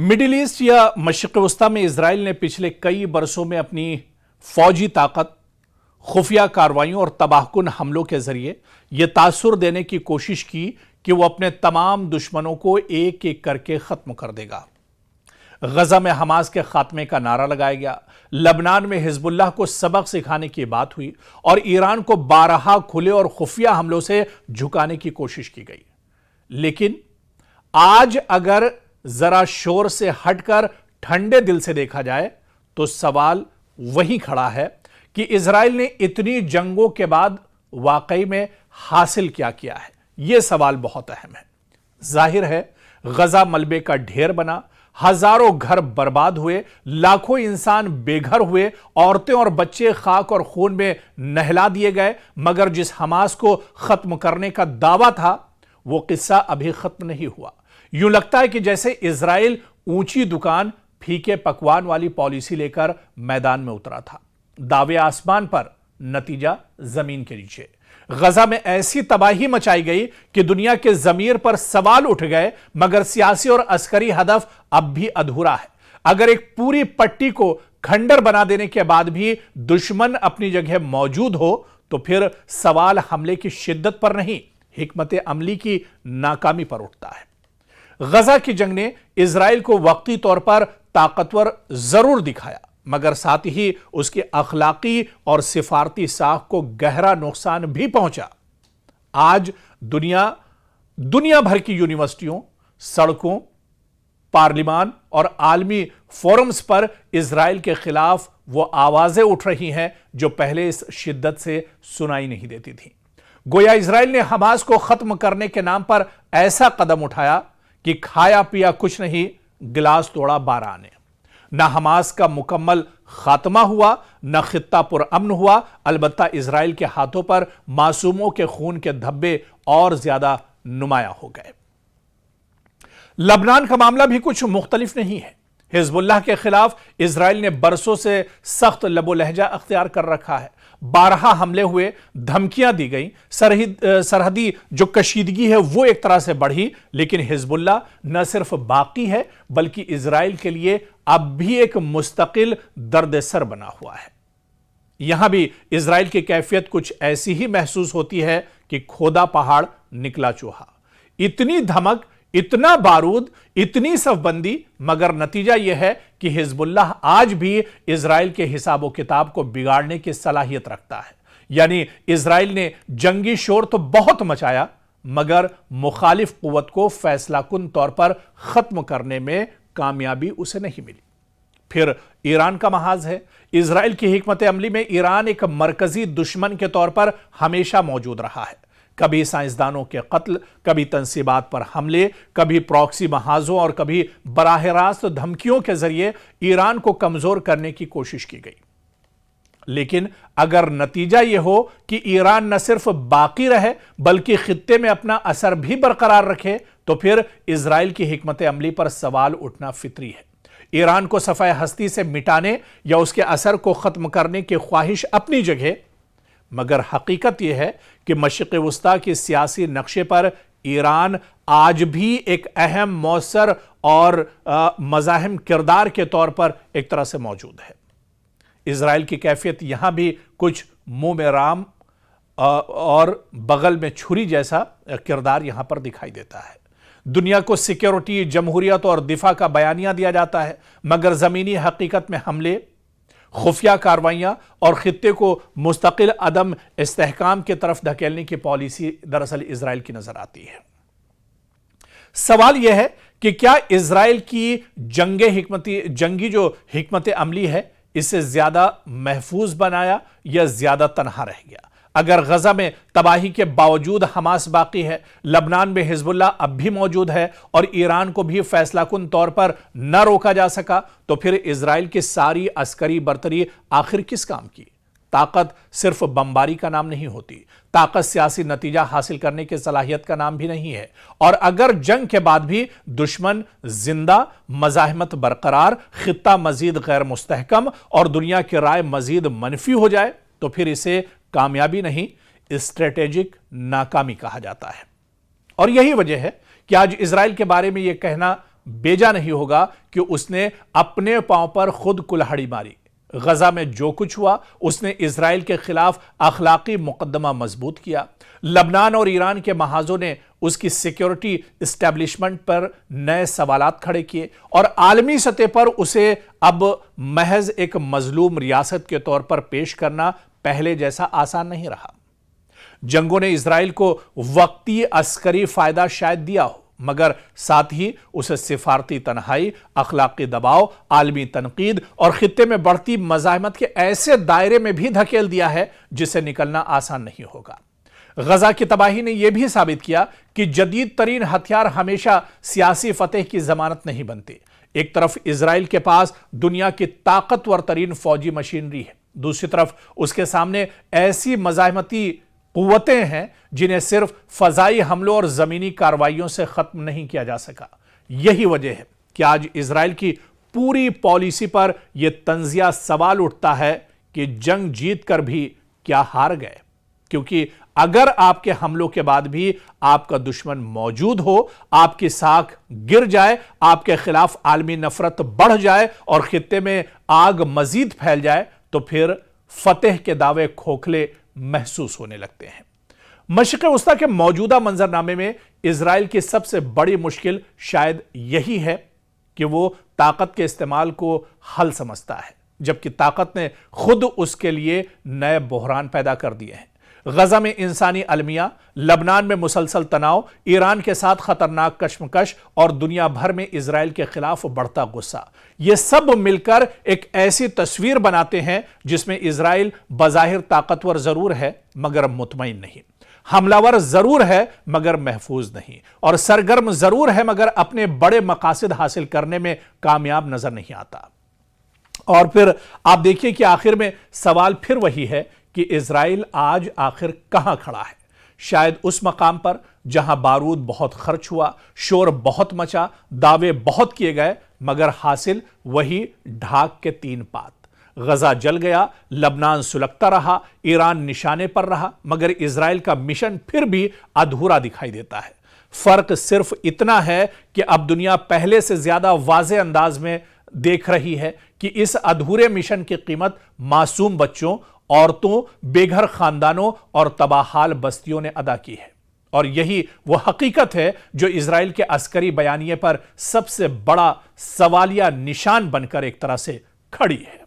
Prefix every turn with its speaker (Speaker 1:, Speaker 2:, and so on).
Speaker 1: Middle east या मशरिक़ वस्ता में Israel ने पिछले कई बरसों में अपनी फौजी ताकत, खुफिया कार्रवाइयों और तबाहकुन हमलों के जरिए यह तासुर देने की कोशिश की कि वो अपने तमाम दुश्मनों को एक एक करके खत्म कर देगा। गजा में हमास के खात्मे का नारा लगाया गया, लबनान में हिजबुल्लाह को सबक सिखाने की बात हुई और ईरान को बारहा खुले और खुफिया हमलों से झुकाने की कोशिश की गई। लेकिन आज अगर जरा शोर से हटकर ठंडे दिल से देखा जाए तो सवाल वही खड़ा है कि इजराइल ने इतनी जंगों के बाद वाकई में हासिल क्या किया है। यह सवाल बहुत अहम है। जाहिर है गजा मलबे का ढेर बना, हजारों घर बर्बाद हुए, लाखों इंसान बेघर हुए, औरतें और बच्चे खाक और खून में नहला दिए गए, मगर जिस हमास को खत्म करने का दावा था वो किस्सा अभी खत्म नहीं हुआ। यूं लगता है कि जैसे इजराइल ऊंची दुकान फीके पकवान वाली पॉलिसी लेकर मैदान में उतरा था। दावे आसमान पर, नतीजा जमीन के नीचे। गजा में ऐसी तबाही मचाई गई कि दुनिया के जमीर पर सवाल उठ गए, मगर सियासी और अस्करी हदफ अब भी अधूरा है। अगर एक पूरी पट्टी को खंडर बना देने के बाद भी दुश्मन अपनी जगह मौजूद हो तो फिर सवाल हमले की शिद्दत पर नहीं, हिकमत अमली की नाकामी पर उठता है। गजा की जंग ने इजराइल को वक्ती तौर पर ताकतवर जरूर दिखाया, मगर साथ ही उसकी अखलाकी और सिफारती साख को गहरा नुकसान भी पहुंचा। आज दुनिया भर की यूनिवर्सिटियों, सड़कों, पार्लिमान और आलमी फोरम्स पर इजराइल के खिलाफ वो आवाजें उठ रही हैं जो पहले इस शिद्दत से सुनाई नहीं देती थी। गोया इजराइल ने हमास को खत्म करने के नाम पर ऐसा कदम उठाया कि खाया पिया कुछ नहीं, गिलास तोड़ा 12 ने। न हमास का मुकम्मल खात्मा हुआ, न खित्ता पुरअमन हुआ, अलबत्ता इजराइल के हाथों पर मासूमों के खून के धब्बे और ज्यादा नुमाया हो गए। लबनान का मामला भी कुछ मुख्तलिफ नहीं है। हिजबुल्लाह के खिलाफ इजराइल ने बरसों से सख्त लबो लहजा अख्तियार कर रखा है। 12 हमले हुए, धमकियां दी गई, सरहदी जो कशीदगी है वो एक तरह से बढ़ी, लेकिन हिजबुल्लाह न सिर्फ बाकी है बल्कि इजराइल के लिए अब भी एक मुस्तकिल दर्द-ए-सर बना हुआ है। यहां भी इजराइल की कैफियत कुछ ऐसी ही महसूस होती है कि खोदा पहाड़ निकला चूहा। इतनी धमक, इतना बारूद, इतनी सफबंदी, मगर नतीजा यह है कि हिजबुल्लाह आज भी इजराइल के हिसाब व किताब को बिगाड़ने की सलाहियत रखता है। यानी इजराइल ने जंगी शोर तो बहुत मचाया, मगर मुखालिफ कुव्वत को फैसलाकुन तौर पर खत्म करने में कामयाबी उसे नहीं मिली। फिर ईरान का महाज है। इजराइल की हिकमत अमली में ईरान एक मरकजी दुश्मन के तौर पर हमेशा मौजूद रहा है। कभी साइंसदानों के कत्ल, कभी तंसीबात पर हमले, कभी प्रॉक्सी महाजों और कभी बराह रास्त धमकियों के जरिए ईरान को कमजोर करने की कोशिश की गई। लेकिन अगर नतीजा यह हो कि ईरान न सिर्फ बाकी रहे बल्कि खित्ते में अपना असर भी बरकरार रखे तो फिर इजराइल की हिकमत अमली पर सवाल उठना फितरी है। ईरान को सफ़ाए हस्ती से मिटाने या उसके असर को खत्म करने की ख्वाहिश अपनी जगह, मगर हकीकत यह है कि मशरिक़ वस्ता के सियासी नक्शे पर ईरान आज भी एक अहम मौसर और मज़ाहिम किरदार के तौर पर एक तरह से मौजूद है। इजराइल की कैफियत यहां भी कुछ मुंह में राम और बगल में छुरी जैसा किरदार यहां पर दिखाई देता है। दुनिया को सिक्योरिटी, जमहूरियत और दिफा का बयानिया दिया जाता है, मगर जमीनी हकीकत में हमले, खुफिया कार्रवाइयां और खित्ते को मुस्तकिल अदम इस्तेहकाम की तरफ धकेलने की पॉलिसी दरअसल इजराइल की नजर आती है। सवाल यह है कि क्या इजराइल की जंगी जो हिकमत अमली है इसे ज्यादा महफूज बनाया या ज्यादा तनहा रह गया? अगर गजा में तबाही के बावजूद हमास बाकी है, लबनान में हिजबुल्लाह अब भी मौजूद है और ईरान को भी फैसलाकुन तौर पर न रोका जा सका, तो फिर इजराइल की सारी अस्करी बर्तरी आखिर किस काम की? ताकत सिर्फ बमबारी का नाम नहीं होती, ताकत सियासी नतीजा हासिल करने की सलाहियत का नाम भी नहीं है। और अगर जंग के बाद भी दुश्मन जिंदा, मज़ाहिमत बरकरार, खित्ता मजीद गैर मुस्तहकम और दुनिया की राय मजीद मनफी हो जाए तो फिर इसे कामयाबी नहीं, स्ट्रेटेजिक नाकामी कहा जाता है। और यही वजह है कि आज इजराइल के बारे में यह कहना बेजा नहीं होगा कि उसने अपने पांव पर खुद कुल्हाड़ी मारी। गजा में जो कुछ हुआ उसने इजराइल के खिलाफ अखलाकी मुकदमा मजबूत किया। लबनान और ईरान के महाजों ने उसकी सिक्योरिटी एस्टेब्लिशमेंट पर नए सवालात खड़े किए और आलमी सतह पर उसे अब महज एक मजलूम रियासत के तौर पर पेश करना पहले जैसा आसान नहीं रहा। जंगों ने इजराइल को वक्ती अस्करी फायदा शायद दिया हो, मगर साथ ही उसे सिफारती तन्हाई, अखलाकी दबाव, आलमी तनकीद और खित्ते में बढ़ती मज़ाहमत के ऐसे दायरे में भी धकेल दिया है जिससे निकलना आसान नहीं होगा। गजा की तबाही ने यह भी साबित किया कि जदीद तरीन हथियार हमेशा सियासी फतेह की जमानत नहीं बनते। एक तरफ इजराइल के पास दुनिया की ताकतवर तरीन फौजी मशीनरी है, दूसरी तरफ उसके सामने ऐसी मज़ाहमती कुव्वतें हैं जिन्हें सिर्फ फजाई हमलों और जमीनी कार्रवाइयों से खत्म नहीं किया जा सका। यही वजह है कि आज इजराइल की पूरी पॉलिसी पर यह तंजिया सवाल उठता है कि जंग जीत कर भी क्या हार गए, क्योंकि अगर आपके हमलों के बाद भी आपका दुश्मन मौजूद हो, आपकी साख गिर जाए, आपके खिलाफ आलमी नफरत बढ़ जाए और खित्ते में आग मजीद फैल जाए, तो फिर फतेह के दावे खोखले महसूस होने लगते हैं। मशरिक़ वस्ता के मौजूदा मंजरनामे में इजराइल की सबसे बड़ी मुश्किल शायद यही है कि वो ताकत के इस्तेमाल को हल समझता है, जबकि ताकत ने खुद उसके लिए नए बहरान पैदा कर दिए हैं। गजा में इंसानी अलमिया, लबनान में मुसलसल तनाव, ईरान के साथ खतरनाक कशमकश और दुनिया भर में इजराइल के खिलाफ बढ़ता गुस्सा, ये सब मिलकर एक ऐसी तस्वीर बनाते हैं जिसमें इजराइल बज़ाहिर ताकतवर जरूर है मगर मुतमईन नहीं, हमलावर जरूर है मगर महफूज नहीं, और सरगर्म जरूर है मगर अपने बड़े मकासद हासिल करने में कामयाब नजर नहीं आता। और फिर आप देखिए कि आखिर में सवाल फिर वही है कि इजराइल आज आखिर कहां खड़ा है। शायद उस मकाम पर जहां बारूद बहुत खर्च हुआ, शोर बहुत मचा, दावे बहुत किए गए, मगर हासिल वही ढाक के 3 पात। गजा जल गया, लबनान सुलगता रहा, ईरान निशाने पर रहा, मगर इजराइल का मिशन फिर भी अधूरा दिखाई देता है। फर्क सिर्फ इतना है कि अब दुनिया पहले से ज्यादा वाज़े अंदाज में देख रही है कि इस अधूरे मिशन की कीमत मासूम बच्चों, औरतों, बेघर खानदानों और तबाहाल बस्तियों ने अदा की है। और यही वो हकीकत है जो इजराइल के अस्करी बयानिए पर सबसे बड़ा सवालिया निशान बनकर एक तरह से खड़ी है।